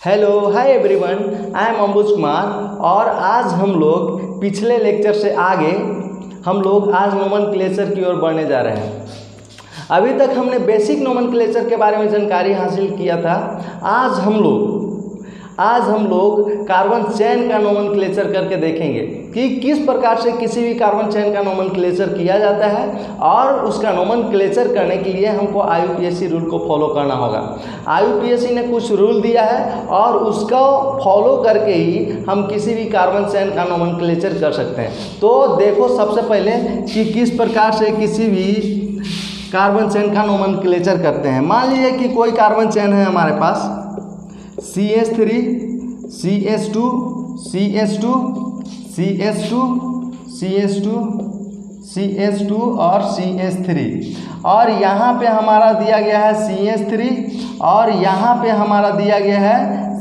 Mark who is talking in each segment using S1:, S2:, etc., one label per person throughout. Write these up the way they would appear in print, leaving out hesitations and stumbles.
S1: Hello hi everyone, I am Ambuj Kumar. और आज हम लोग पिछले लेक्चर से आगे हम लोग आज नोमेनक्लेचर की ओर बढ़ने जा रहे हैं। अभी तक हमने बेसिक नोमेनक्लेचर के बारे में जानकारी हासिल किया था। आज हम लोग कार्बन चेन का नोमेनक्लेचर करके देखेंगे कि किस प्रकार से किसी भी कार्बन चेन का नोमेनक्लेचर किया जाता है, और उसका नोमेनक्लेचर करने के लिए हमको IUPAC रूल को फॉलो करना होगा। IUPAC ने कुछ रूल दिया है और उसको फॉलो करके ही हम किसी भी कार्बन चेन का नोमेनक्लेचर कर सकते हैं। तो देखो सबसे पहले कि किस प्रकार से किसी भी कार्बन चेन का नोमेनक्लेचर करते हैं। मान लीजिए कि कोई कार्बन चेन है हमारे पास CH3 CH2 CH2 CH2 CH2 CH2 और CH3, और यहाँ पे हमारा दिया गया है CH3 और यहाँ पे हमारा दिया गया है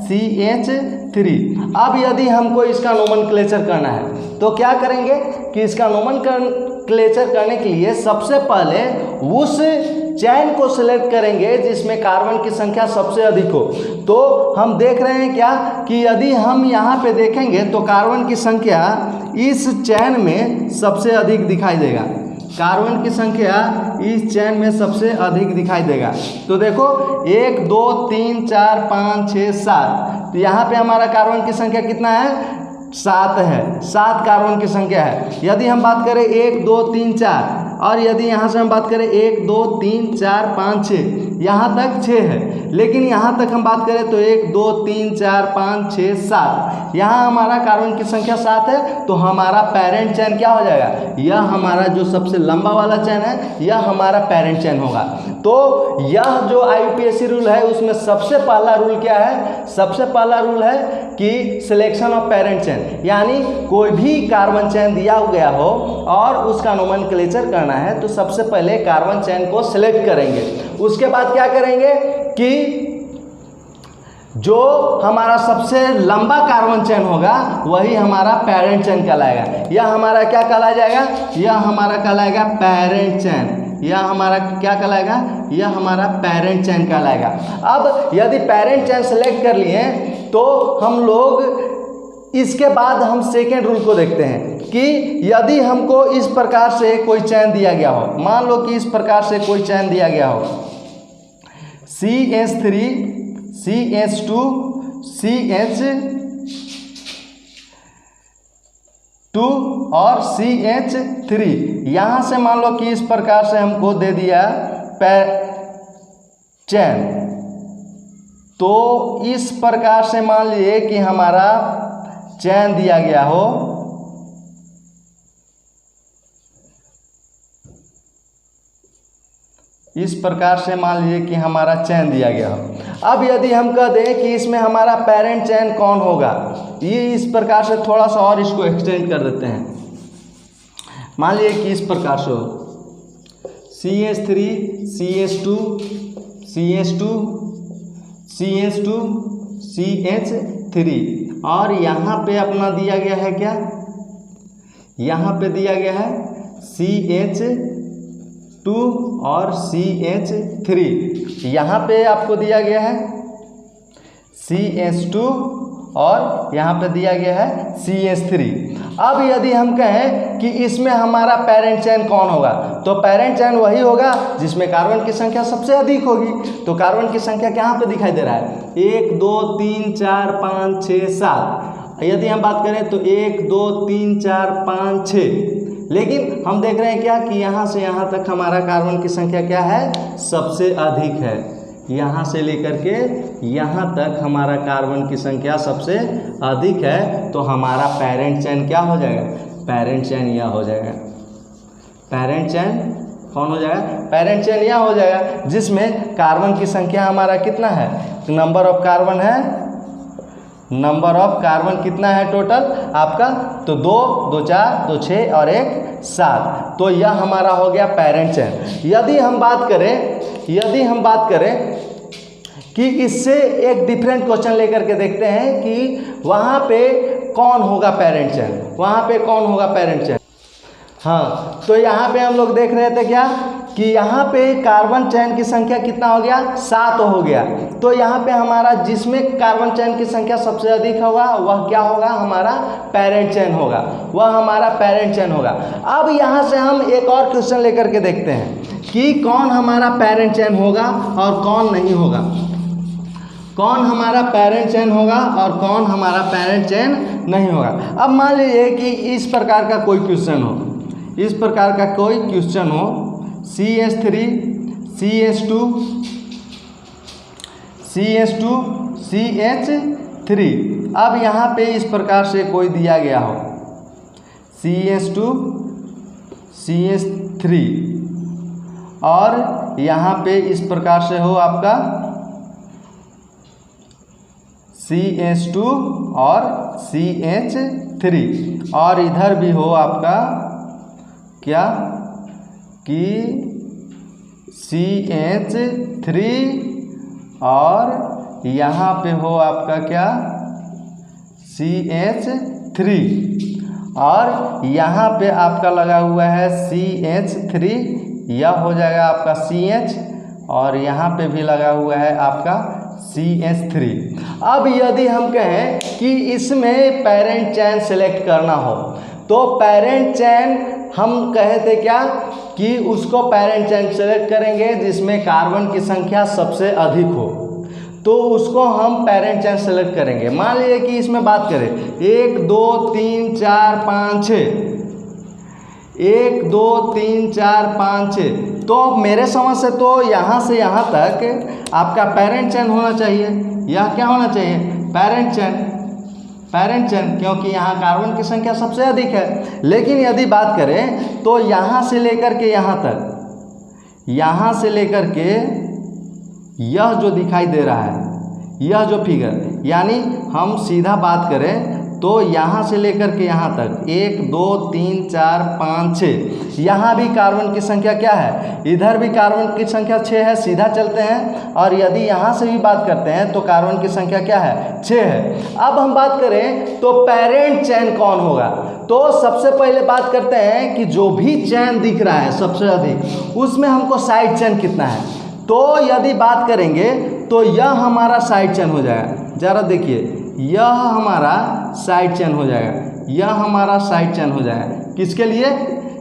S1: CH3। अब यदि हमको इसका नोमेनक्लेचर करना है तो क्या करेंगे कि इसका नोमेनक्लेचर करने के लिए सबसे पहले उस चैन को सिलेक्ट करेंगे जिसमें कार्बन की संख्या सबसे अधिक हो। तो हम देख रहे हैं क्या कि यदि हम यहाँ पे देखेंगे तो कार्बन की संख्या इस चैन में सबसे अधिक दिखाई देगा। कार्बन की संख्या इस चैन में सबसे अधिक दिखाई देगा। तो देखो 1 2 3 4 5 6 7, तो यहाँ पे हमारा कार्बन की संख्या कितना है? 7 है। 7 कार्बन की संख्या है। यदि हम बात करें 1 2 3 4, और यदि यहाँ से हम बात करें 1 2 3 4 5 6, यहाँ तक 6 है। लेकिन यहाँ तक हम बात करें तो 1 2 3 4 5 6 7, यहाँ हमारा कार्बन की संख्या 7 है। तो हमारा पेरेंट चेन क्या हो जाएगा? यह हमारा जो सबसे लंबा वाला चेन है यह हमारा पेरेंट चेन होगा। तो यह जो IUPAC रूल है उसमें सबसे पहला रूल क्या है? सबसे पहला रूल है कि सिलेक्शन ऑफ पेरेंट चेन, यानी कोई भी कार्बन चेन दिया गया हो और उसका नोमेनक्लेचर करना है तो सबसे पहले कार्बन चेन को सिलेक्ट करेंगे। उसके बाद क्या करेंगे कि जो हमारा सबसे लंबा कार्बन चेन होगा वही हमारा पेरेंट चेन कहलाएगा। यह हमारा क्या कहलाया जाएगा? यह हमारा कहलाएगा पेरेंट चेन। यह हमारा क्या कहलाएगा? यह हमारा पेरेंट चेन कहलाएगा। अब यदि पेरेंट चेन सेलेक्ट कर लिए तो हम लोग इसके बाद हम सेकेंड रूल को देखते हैं कि यदि हमको इस प्रकार से कोई चेन दिया गया हो, मान लो कि इस प्रकार से कोई चेन दिया गया हो CH3 CH2 CH2 और CH3, यहाँ से मान लो कि इस प्रकार से हमको दे दिया चेन। तो इस प्रकार से मान लीजिए कि हमारा चेन दिया गया हो, इस प्रकार से मान लीजिए कि हमारा चेन दिया गया हो। अब यदि हम कह दें कि इसमें हमारा पेरेंट चेन कौन होगा, ये इस प्रकार से थोड़ा सा और इसको एक्सटेंड कर देते हैं। मान लीजिए कि इस प्रकार से हो CH3 CH2 CH2 CH2 CH3, और यहाँ पे अपना दिया गया है क्या? यहाँ पे दिया गया है CH2 और CH3, यहाँ पे आपको दिया गया है CH2 और यहाँ पे दिया गया है CH3। अब यदि हम कहें कि इसमें हमारा पेरेंट चेन कौन होगा, तो पेरेंट चेन वही होगा जिसमें कार्बन की संख्या सबसे अधिक होगी। तो कार्बन की संख्या कहाँ पे दिखाई दे रहा है? 1 2 3 4 5 6 7। यदि हम बात करें तो 1 2 3 4 5 6, लेकिन हम देख रहे हैं क्या कि यहाँ से यहाँ तक हमारा कार्बन की संख्या क्या है? सबसे अधिक है। यहाँ से लेकर के यहाँ तक हमारा कार्बन की संख्या सबसे अधिक है। तो हमारा पेरेंट चेन क्या हो जाएगा? पेरेंट चेन यह हो जाएगा। पेरेंट चेन कौन हो जाएगा? पेरेंट चेन यह हो जाएगा जिसमें कार्बन की संख्या हमारा कितना है? नंबर ऑफ कार्बन है, नंबर ऑफ कार्बन कितना है टोटल आपका? तो 2 2 4 2 6 और 1 7। तो यह हमारा हो गया पेरेंट चेन। यदि हम बात करें कि इससे एक डिफरेंट क्वेश्चन लेकर के देखते हैं कि वहाँ पे कौन होगा पेरेंट चेन, वहाँ पे कौन होगा पेरेंट चेन। हाँ, तो यहाँ पे हम लोग देख रहे थे क्या कि यहाँ पे कार्बन चैन की संख्या कितना हो गया, 7 हो गया। तो यहाँ पे हमारा जिसमें कार्बन चैन की संख्या सबसे अधिक होगा वह क्या होगा, हमारा पेरेंट चैन होगा, वह हमारा पेरेंट चैन होगा। अब यहाँ से हम एक और क्वेश्चन लेकर के देखते हैं कि कौन हमारा पेरेंट चैन होगा और कौन नहीं होगा, कौन हमारा पेरेंट चैन होगा और कौन हमारा पेरेंट चैन नहीं होगा। अब मान लीजिए कि इस प्रकार का कोई क्वेश्चन हो, इस प्रकार का कोई क्वेश्चन हो, CH3 CH2 CH2 CH3। अब यहाँ पे इस प्रकार से कोई दिया गया हो CH2 CH3 और यहाँ पे इस प्रकार से हो आपका CH2 और CH3 और इधर भी हो आपका क्या कि CH3 और यहाँ पे हो आपका क्या CH3 और यहाँ पे आपका लगा हुआ है CH3, यह हो जाएगा आपका CH और यहाँ पे भी लगा हुआ है आपका CH3। अब यदि हम कहें कि इसमें पेरेंट चैन सेलेक्ट करना हो तो पेरेंट चैन हम कहे थे क्या कि उसको पेरेंट चैन सेलेक्ट करेंगे जिसमें कार्बन की संख्या सबसे अधिक हो, तो उसको हम पेरेंट चैन सेलेक्ट करेंगे। मान लीजिए कि इसमें बात करें 1 2 3 4 5 6, 1 2 3 4 5 6, तो मेरे समझ से तो यहाँ से यहाँ तक आपका पेरेंट चैन होना चाहिए। यह क्या होना चाहिए, पेरेंट चैन, पेरेंट चैन, क्योंकि यहाँ कार्बन की संख्या सबसे अधिक है। लेकिन यदि बात करें तो यहाँ से लेकर के यहाँ तक, यहाँ से लेकर के यह जो दिखाई दे रहा है, यह जो फिगर, यानी हम सीधा बात करें तो यहाँ से लेकर के यहाँ तक 1 2 3 4 5 6, यहाँ भी कार्बन की संख्या क्या है, इधर भी कार्बन की संख्या 6 है, सीधा चलते हैं। और यदि यहाँ से भी बात करते हैं तो कार्बन की संख्या क्या है, 6 है। अब हम बात करें तो पेरेंट चैन कौन होगा, तो सबसे पहले बात करते हैं कि जो भी चैन दिख रहा है सबसे अधिक, उसमें हमको साइड चैन कितना है। तो यदि बात करेंगे तो यह हमारा साइड चैन हो जाएगा, ज़रा देखिए यह हमारा साइड चैन हो जाएगा, यह हमारा साइड चैन हो जाएगा। किसके लिए,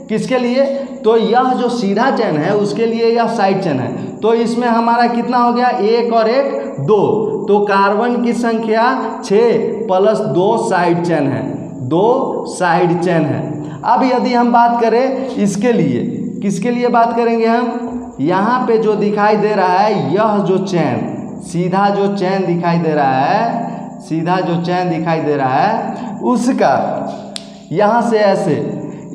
S1: किसके लिए, तो यह जो सीधा चैन है उसके लिए यह साइड चैन है। तो इसमें हमारा कितना हो गया, 1 और 1 2, तो कार्बन की संख्या 6 प्लस 2 साइड चैन है, 2 साइड चैन है। अब यदि हम बात करें इसके लिए, किसके लिए बात करेंगे हम, यहाँ पे जो दिखाई दे रहा है यह जो चैन, सीधा जो चैन दिखाई दे रहा है, सीधा जो चैन दिखाई दे रहा है उसका यहाँ से ऐसे,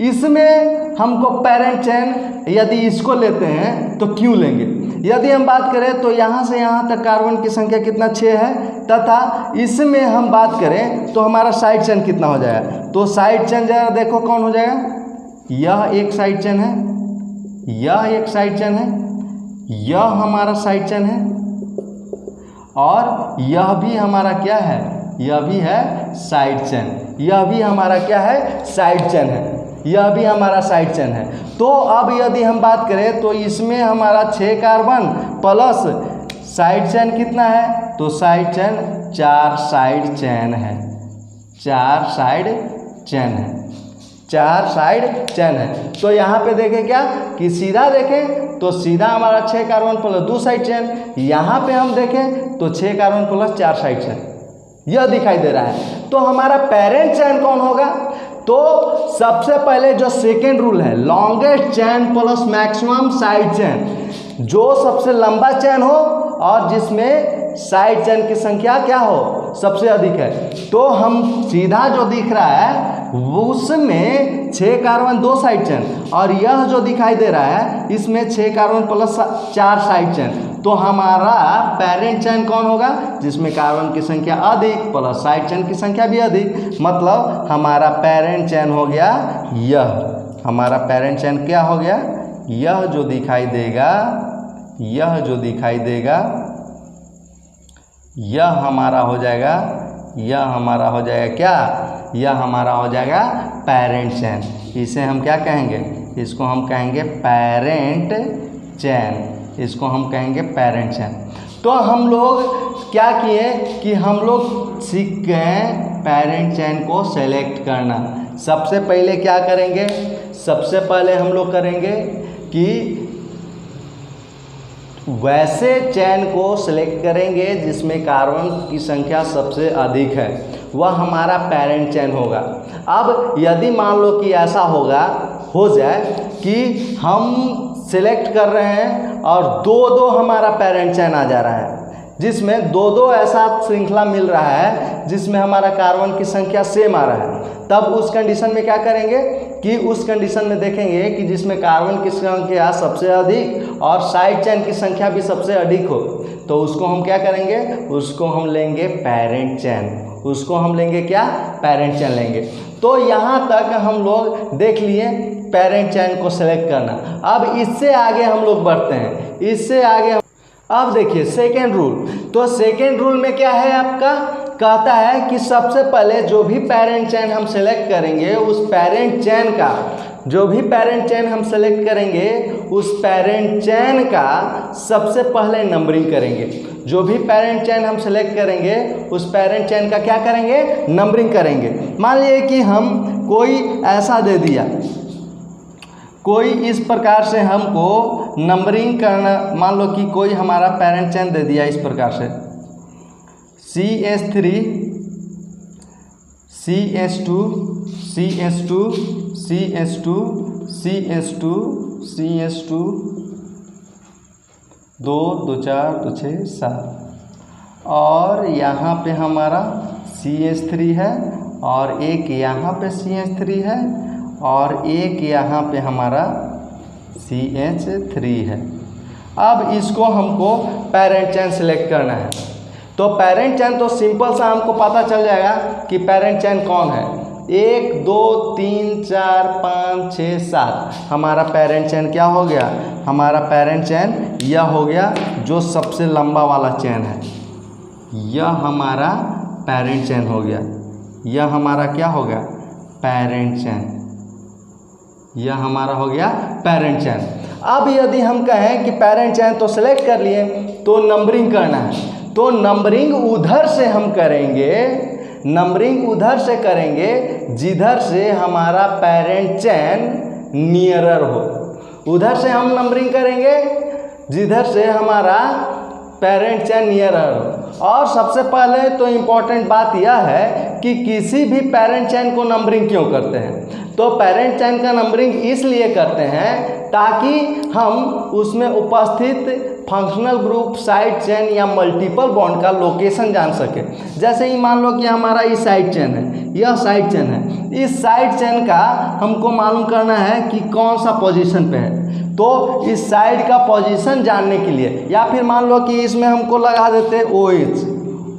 S1: इसमें हमको पेरेंट चैन यदि इसको लेते हैं तो क्यों लेंगे। यदि हम बात करें तो यहाँ से यहाँ तक कार्बन की संख्या कितना 6 है, तथा इसमें हम बात करें तो हमारा साइड चैन कितना हो जाएगा। तो साइड चैन जरा देखो कौन हो जाएगा, यह एक साइड चैन है, यह एक साइड चैन है, यह हमारा साइड चैन है और यह भी हमारा क्या है, यह भी है साइड चैन, यह भी हमारा क्या है, साइड चैन है, यह भी हमारा साइड चैन है। तो अब यदि हम बात करें तो इसमें हमारा 6 कार्बन प्लस साइड चैन कितना है, तो साइड चैन 4 साइड चैन है, 4 साइड चैन है, 4 साइड चैन है। तो यहाँ पे देखें क्या कि सीधा देखें तो सीधा हमारा 6 कार्बन प्लस 2 साइड चैन, यहाँ पे हम देखें तो 6 कार्बन प्लस 4 साइड चैन, यह दिखाई दे रहा है। तो हमारा पेरेंट चैन कौन होगा, तो सबसे पहले जो सेकेंड रूल है, लॉन्गेस्ट चैन प्लस मैक्सिमम साइड चैन, जो सबसे लंबा चैन हो और जिसमें साइड चैन की संख्या क्या हो, सबसे अधिक है। तो हम सीधा जो दिख रहा है उसमें 6 कार्बन 2 साइड चैन और यह जो दिखाई दे रहा है इसमें 6 कार्बन प्लस 4 साइड चैन। तो हमारा पेरेंट चैन कौन होगा, जिसमें कार्बन की संख्या अधिक प्लस साइड चैन की संख्या भी अधिक, मतलब हमारा पेरेंट चैन हो गया यह, हमारा पेरेंट चैन क्या हो गया, यह जो दिखाई देगा, यह जो दिखाई देगा यह हमारा हो जाएगा यह हमारा हो जाएगा क्या, यह हमारा हो जाएगा पेरेंट चेन। इसे हम क्या कहेंगे, इसको हम कहेंगे पेरेंट चेन, इसको हम कहेंगे पेरेंट चेन। तो हम लोग क्या किए कि हम लोग सीख गए पेरेंट चेन को सेलेक्ट करना। सबसे पहले क्या करेंगे, सबसे पहले हम लोग करेंगे कि वैसे चेन को सिलेक्ट करेंगे जिसमें कार्बन की संख्या सबसे अधिक है, वह हमारा पेरेंट चेन होगा। अब यदि मान लो कि ऐसा हो जाए कि हम सिलेक्ट कर रहे हैं और दो हमारा पेरेंट चेन आ जा रहा है, जिसमें दो ऐसा श्रृंखला मिल रहा है जिसमें हमारा कार्बन की संख्या सेम आ रहा है, तब उस कंडीशन में क्या करेंगे कि उस कंडीशन में देखेंगे कि जिसमें कार्बन की संख्या सबसे अधिक और साइड चेन की संख्या भी सबसे अधिक हो, तो उसको हम क्या करेंगे, उसको हम लेंगे पेरेंट चेन, उसको हम लेंगे क्या, पेरेंट चेन लेंगे। तो यहाँ तक हम लोग देख लिए पेरेंट चेन को सेलेक्ट करना। अब इससे आगे हम लोग बढ़ते हैं, इससे आगे अब देखिए सेकेंड रूल। तो सेकेंड रूल में क्या है आपका, कहता है कि सबसे पहले जो भी पेरेंट चेन हम सेलेक्ट करेंगे उस पेरेंट चेन का, जो भी पेरेंट चेन हम सेलेक्ट करेंगे उस पेरेंट चेन का सबसे पहले नंबरिंग करेंगे। जो भी पेरेंट चेन हम सेलेक्ट करेंगे उस पेरेंट चेन का क्या करेंगे, नंबरिंग करेंगे। मान लीजिए कि हम कोई ऐसा दे दिया, कोई इस प्रकार से हमको नंबरिंग करना, मान लो कि कोई हमारा पेरेंट चेन दे दिया इस प्रकार से CH3 CH2 CH2 CH2 CH2 CH2 2 2 4 2 6 7 और यहाँ पे हमारा CH3 है और एक यहाँ पे CH3 है और एक यहाँ पे हमारा CH3 है। अब इसको हमको पेरेंट चेन सेलेक्ट करना है। तो पेरेंट चेन तो सिंपल सा हमको पता चल जाएगा कि पेरेंट चेन कौन है। 1 2 3 4 5 6 7 हमारा पेरेंट चेन क्या हो गया, हमारा पेरेंट चेन यह हो गया जो सबसे लंबा वाला चेन है, यह हमारा पेरेंट चेन हो गया। यह हमारा क्या हो गया, पेरेंट चेन, यह हमारा हो गया पेरेंट चेन। अब यदि हम कहें कि पेरेंट चेन तो सेलेक्ट कर लिए, तो नंबरिंग करना है, तो नंबरिंग उधर से हम करेंगे, नंबरिंग उधर से करेंगे जिधर से हमारा पेरेंट चेन नियरर हो। उधर से हम नंबरिंग करेंगे जिधर से हमारा पेरेंट चेन नियरर हो। और सबसे पहले तो इम्पॉर्टेंट बात यह है कि किसी भी पेरेंट चेन को नंबरिंग क्यों करते हैं, तो पेरेंट चेन का नंबरिंग इसलिए करते हैं ताकि हम उसमें उपस्थित फंक्शनल ग्रुप, साइड चेन या मल्टीपल बॉन्ड का लोकेशन जान सके। जैसे ही मान लो कि हमारा ये साइड चेन है, यह साइड चेन है, इस साइड चेन का हमको मालूम करना है कि कौन सा पोजीशन पे है। तो इस साइड का पोजीशन जानने के लिए, या फिर मान लो कि इसमें हमको लगा देते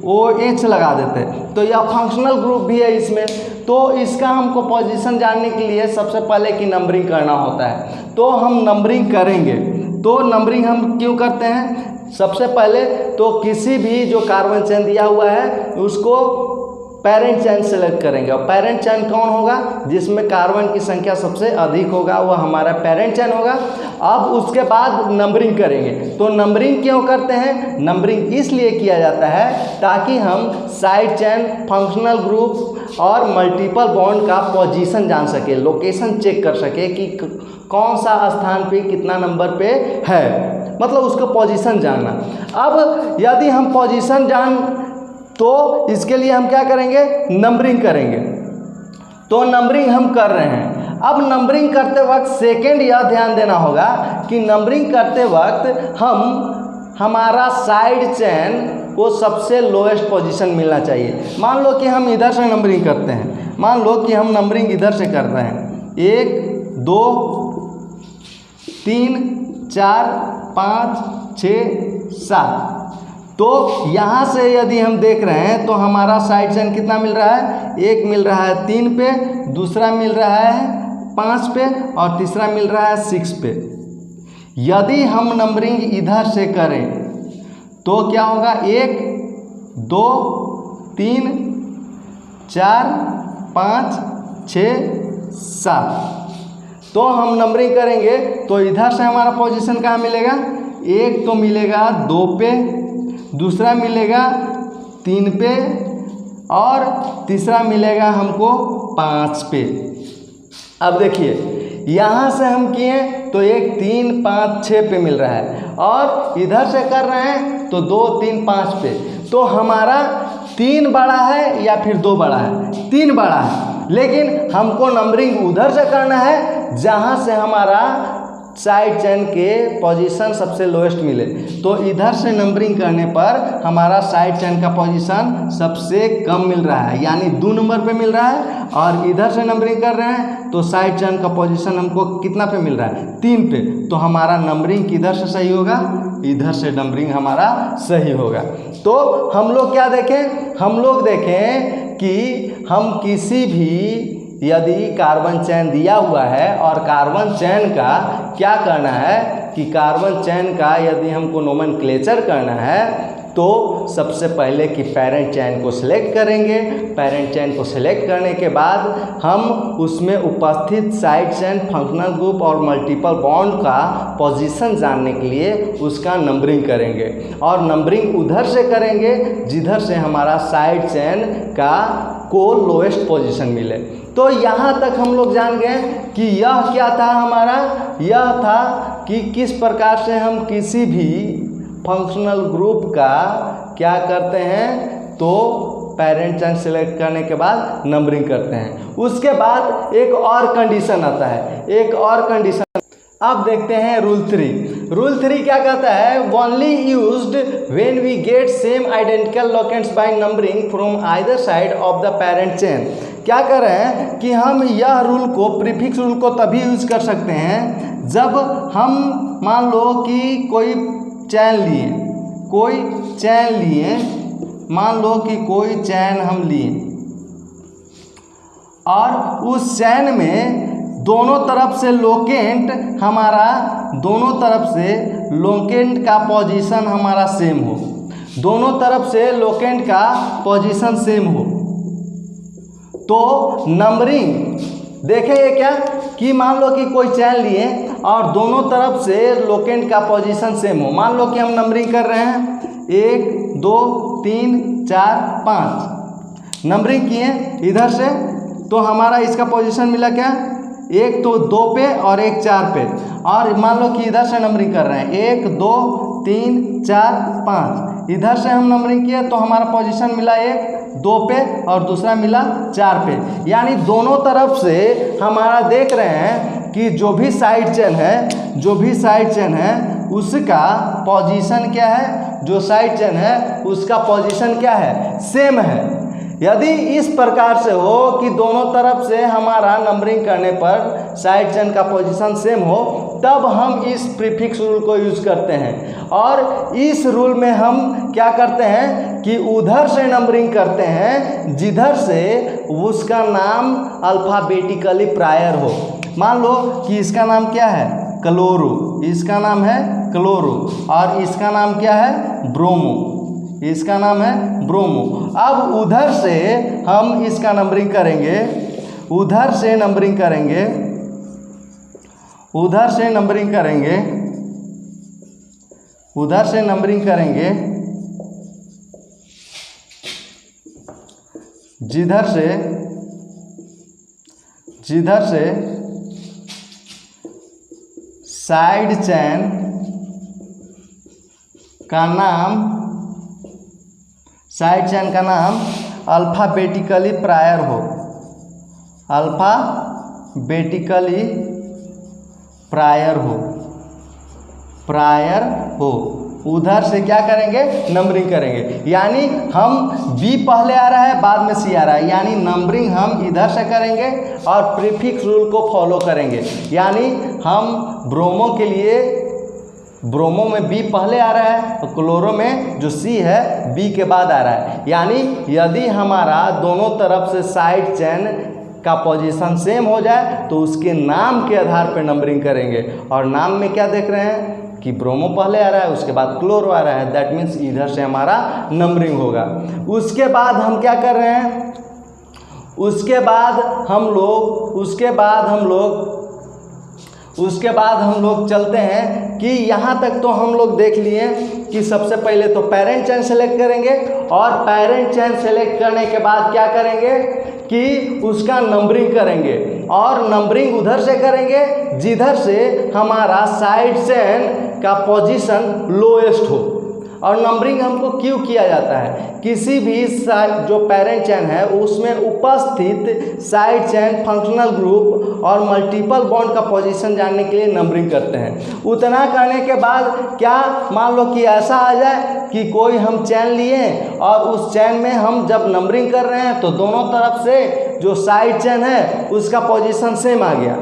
S1: OH लगा देते, तो यह फंक्शनल ग्रुप भी है इसमें, तो इसका हमको पोजीशन जानने के लिए सबसे पहले की नंबरिंग करना होता है। तो हम नंबरिंग करेंगे। तो नंबरिंग हम क्यों करते हैं, सबसे पहले तो किसी भी जो कार्बन चेन दिया हुआ है उसको पेरेंट चेन सेलेक्ट करेंगे। और पेरेंट चेन कौन होगा, जिसमें कार्बन की संख्या सबसे अधिक होगा, वह हमारा पेरेंट चेन होगा। अब उसके बाद नंबरिंग करेंगे। तो नंबरिंग क्यों करते हैं, नंबरिंग इसलिए किया जाता है ताकि हम साइड चेन, फंक्शनल ग्रुप और मल्टीपल बॉन्ड का पोजीशन जान सके, लोकेशन चेक कर सके कि कौन सा स्थान पे कितना नंबर पे है, मतलब उसका पोजीशन जानना। अब यदि हम पोजीशन जान, तो इसके लिए हम क्या करेंगे, नंबरिंग करेंगे। तो नंबरिंग हम कर रहे हैं। अब नंबरिंग करते वक्त सेकेंड यह ध्यान देना होगा कि नंबरिंग करते वक्त हमारा साइड चेन को सबसे लोएस्ट पोजीशन मिलना चाहिए। मान लो कि हम इधर से नंबरिंग करते हैं, मान लो कि हम नंबरिंग इधर से कर रहे हैं, 1 2 3 4 5 6 7। तो यहाँ से यदि हम देख रहे हैं तो हमारा साइड चेन कितना मिल रहा है, एक मिल रहा है 3 पे, दूसरा मिल रहा है 5 पे और तीसरा मिल रहा है 6 पे। यदि हम नंबरिंग इधर से करें तो क्या होगा, 1 2 3 4 5 6 7। तो हम नंबरिंग करेंगे तो इधर से हमारा पोजीशन कहाँ मिलेगा, एक तो मिलेगा 2 पे, दूसरा मिलेगा 3 पे और तीसरा मिलेगा हमको 5 पे। अब देखिए यहाँ से हम किए तो 1 3 5 6 पे मिल रहा है और इधर से कर रहे हैं तो 2 3 5 पे। तो हमारा 3 बड़ा है या फिर 2 बड़ा है, 3 बड़ा है, लेकिन हमको नंबरिंग उधर से करना है जहाँ से हमारा साइड चेन के पोजीशन सबसे लोएस्ट मिले। तो इधर से नंबरिंग करने पर हमारा साइड चेन का पोजीशन सबसे कम मिल रहा है, यानी 2 नंबर पे मिल रहा है, और इधर से नंबरिंग कर रहे हैं तो साइड चेन का पोजीशन हमको कितना पे मिल रहा है, 3 पे। तो हमारा नंबरिंग किधर से सही होगा, इधर से नंबरिंग हमारा सही होगा। तो हम लोग क्या देखें, हम लोग देखें कि हम किसी भी यदि कार्बन चेन दिया हुआ है और कार्बन चेन का क्या करना है कि कार्बन चेन का यदि हमको नोमेनक्लेचर करना है तो सबसे पहले कि पेरेंट चेन को सिलेक्ट करेंगे। पेरेंट चेन को सिलेक्ट करने के बाद हम उसमें उपस्थित साइड चेन, फंक्शनल ग्रुप और मल्टीपल बॉन्ड का पोजीशन जानने के लिए उसका नंबरिंग करेंगे, और नंबरिंग उधर से करेंगे जिधर से हमारा साइड चेन का को लोएस्ट पोजीशन मिले। तो यहाँ तक हम लोग जान गए कि यह क्या था हमारा, यह था कि किस प्रकार से हम किसी भी फंक्शनल ग्रुप का क्या करते हैं, तो पेरेंट चेन सेलेक्ट करने के बाद नंबरिंग करते हैं। उसके बाद एक और कंडीशन आता है, एक और कंडीशन। अब देखते हैं रूल 3। रूल 3 क्या कहता है, only used when we get same identical locants by numbering from either side of the parent chain. क्या कर रहे हैं कि हम यह रूल को, प्रीफिक्स रूल को तभी यूज कर सकते हैं जब हम मान लो कि कोई चैन लिए, कोई चैन लिए, मान लो कि कोई चैन हम लिए और उस चैन में दोनों तरफ से लोकेंट हमारा, दोनों तरफ से लोकेंट का पोजीशन हमारा सेम हो, दोनों तरफ से लोकेंट का पोजीशन सेम हो। तो नंबरिंग देखें ये क्या कि मान लो कि कोई चैन लिए और दोनों तरफ से लोकेंट का पोजीशन सेम हो। मान लो कि हम नंबरिंग कर रहे हैं 1 2 3 4 5, नंबरिंग किए इधर से, तो हमारा इसका पोजीशन मिला क्या, एक तो 2 पे और एक 4 पे। और मान लो कि इधर से नंबरिंग कर रहे हैं 1 2 3 4 5, इधर से हम नंबरिंग किए तो हमारा पोजीशन मिला 1 2 पे और दूसरा मिला 4 पे। यानी दोनों तरफ से हमारा देख रहे हैं कि जो भी साइड चेन है, जो भी साइड चेन है उसका पोजीशन क्या है, जो साइड चेन है उसका पोजीशन क्या है, सेम है। यदि इस प्रकार से हो कि दोनों तरफ से हमारा नंबरिंग करने पर साइड चेन का पोजीशन सेम हो, तब हम इस प्रीफिक्स रूल को यूज़ करते हैं। और इस रूल में हम क्या करते हैं कि उधर से नंबरिंग करते हैं जिधर से उसका नाम अल्फ़ाबेटिकली प्रायर हो। मान लो कि इसका नाम क्या है, क्लोरो, इसका नाम है क्लोरो, और इसका नाम क्या है, ब्रोमो, इसका नाम है ब्रोमो। अब उधर से हम इसका नंबरिंग करेंगे, उधर से नंबरिंग करेंगे, उधर से नंबरिंग करेंगे, उधर से नंबरिंग करेंगे जिधर से, जिधर से साइड चेन का नाम, साइड चेन का नाम अल्फ़ाबेटिकली प्रायर हो, अल्फ़ाबेटिकली प्रायर हो, प्रायर हो, उधर से क्या करेंगे, नंबरिंग करेंगे। यानी हम बी पहले आ रहा है बाद में सी आ रहा है, यानी नंबरिंग हम इधर से करेंगे और प्रीफिक्स रूल को फॉलो करेंगे। यानी हम ब्रोमो के लिए, ब्रोमो में बी पहले आ रहा है और क्लोरो में जो सी है बी के बाद आ रहा है। यानी यदि हमारा दोनों तरफ से साइड चेन का पोजीशन सेम हो जाए तो उसके नाम के आधार पर नंबरिंग करेंगे। और नाम में क्या देख रहे हैं कि ब्रोमो पहले आ रहा है, उसके बाद क्लोरो आ रहा है, दैट मीन्स इधर से हमारा नंबरिंग होगा। उसके बाद हम क्या कर रहे हैं, उसके बाद हम लोग चलते हैं कि यहाँ तक तो हम लोग देख लिए कि सबसे पहले तो पेरेंट चेन सेलेक्ट करेंगे, और पेरेंट चेन सेलेक्ट करने के बाद क्या करेंगे कि उसका नंबरिंग करेंगे, और नंबरिंग उधर से करेंगे जिधर से हमारा साइड चेन का पोजीशन लोएस्ट हो। और नंबरिंग हमको क्यों किया जाता है, किसी भी जो पेरेंट चेन है उसमें उपस्थित साइड चेन, फंक्शनल ग्रुप और मल्टीपल बॉन्ड का पोजीशन जानने के लिए नंबरिंग करते हैं। उतना करने के बाद क्या मान लो कि ऐसा आ जाए कि कोई हम चेन लिए और उस चेन में हम जब नंबरिंग कर रहे हैं तो दोनों तरफ से जो साइड चेन है उसका पोजीशन सेम आ गया,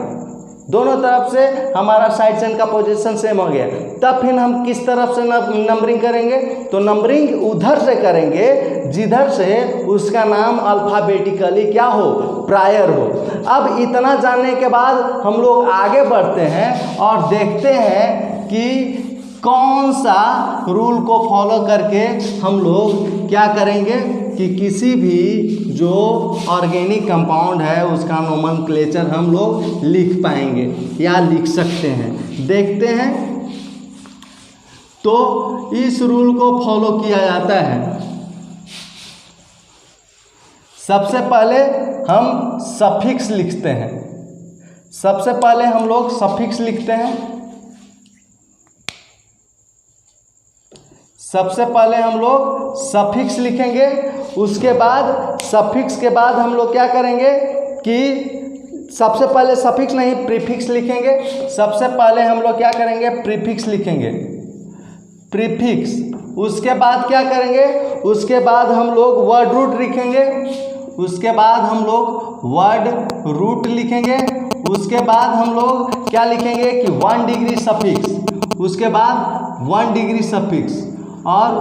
S1: दोनों तरफ से हमारा साइड चेन का पोजीशन सेम हो गया, तब फिर हम किस तरफ से नंबरिंग करेंगे, तो नंबरिंग उधर से करेंगे जिधर से उसका नाम अल्फ़ाबेटिकली क्या हो, प्रायर हो। अब इतना जानने के बाद हम लोग आगे बढ़ते हैं और देखते हैं कि कौन सा रूल को फॉलो करके हम लोग क्या करेंगे कि किसी भी जो ऑर्गेनिक कंपाउंड है उसका नोमेनक्लेचर हम लोग लिख पाएंगे या लिख सकते हैं। देखते हैं, तो इस रूल को फॉलो किया जाता है। सबसे पहले हम सफिक्स लिखते हैं, सबसे पहले हम लोग सफिक्स लिखते हैं। सबसे पहले हम लोग सफिक्स लिखेंगे, उसके बाद सफिक्स के बाद हम लोग क्या करेंगे कि सबसे पहले सफिक्स नहीं प्रीफिक्स लिखेंगे। सबसे पहले हम लोग क्या करेंगे, प्रीफिक्स लिखेंगे, प्रीफिक्स। उसके बाद क्या करेंगे, उसके बाद हम लोग वर्ड रूट लिखेंगे, उसके बाद हम लोग वर्ड रूट लिखेंगे। उसके बाद हम लोग क्या लिखेंगे कि 1 डिग्री सफिक्स, उसके बाद 1 डिग्री सफिक्स, और